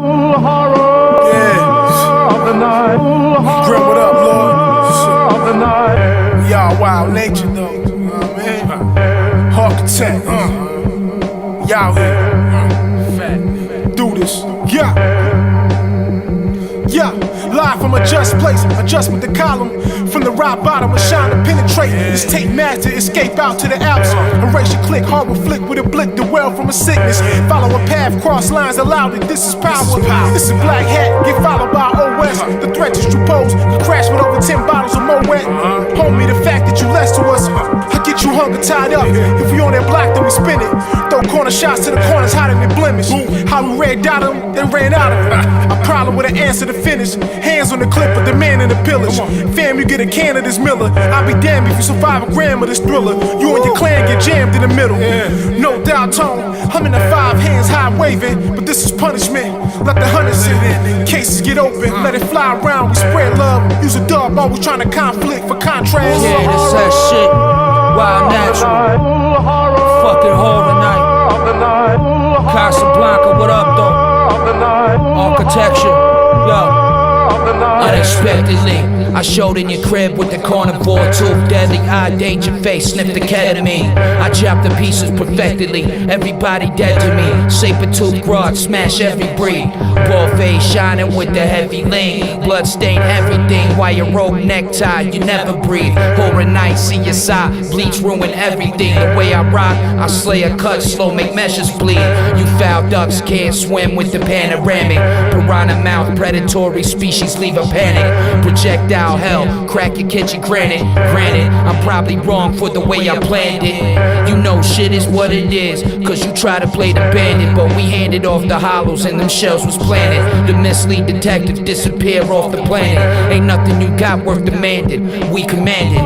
Grim, what up, Lord? Y'all wild nature, though. You know what I mean? Architect, y'all here. Do this. Yeah, live from a just place, adjustment the column. From the rock bottom, a shine to penetrate. This tape master, escape out to the Alps. Erase your click, harbor flick with a blick, the well from a sickness. Follow a path, cross lines allowed it, this is power. This is black hat, get followed by OS. The threat that you pose, you crash with over 10 bottles of Moet. Homie, the fact that you less to us, I get you hung and tied up. If we on that block, then we spin it. Throw corner shots to the corners, hotter than blemish. How we red dot them, they ran out of them. A problem with an answer to finish. Hands on the clip of the man in the pillage. Fam, you get a can of this Miller. I'll be damned if you survive a gram of this thriller. You and your clan get jammed in the middle. No doubt tone, I'm in the 5 hands high waving. But this is punishment, let the hunters sit in. Cases get open, let it fly around. We spread love, use a dub, always trying to conflict for contrast. Yeah, that's that shit. Wild natural. Fucking horror night. Casablanca, what up though? Architecture, yo. Unexpectedly, I showed in your crib with the carnivore tooth, deadly eye, danger face, sniffed the ketamine. I chopped the pieces perfectly, everybody dead to me. Saber-tooth grog, smash every breed. Ball face shining with the heavy lean. Blood stain everything, while your rope necktie, you never breathe. Horror night, see your side, bleach ruin everything. The way I rock, I slay a cut, slow, make meshes bleed. You foul ducks can't swim with the panoramic. Piranha mouth, predatory species leave a panic. Projectile hell, crack your kitchen granite. Granted, I'm probably wrong for the way I planned it. You know shit is what it is, cause you try to play the bandit. But we handed off the hollows and them shells was planted. The mislead detectives disappear off the planet. Ain't nothing you got worth demanding, we command it.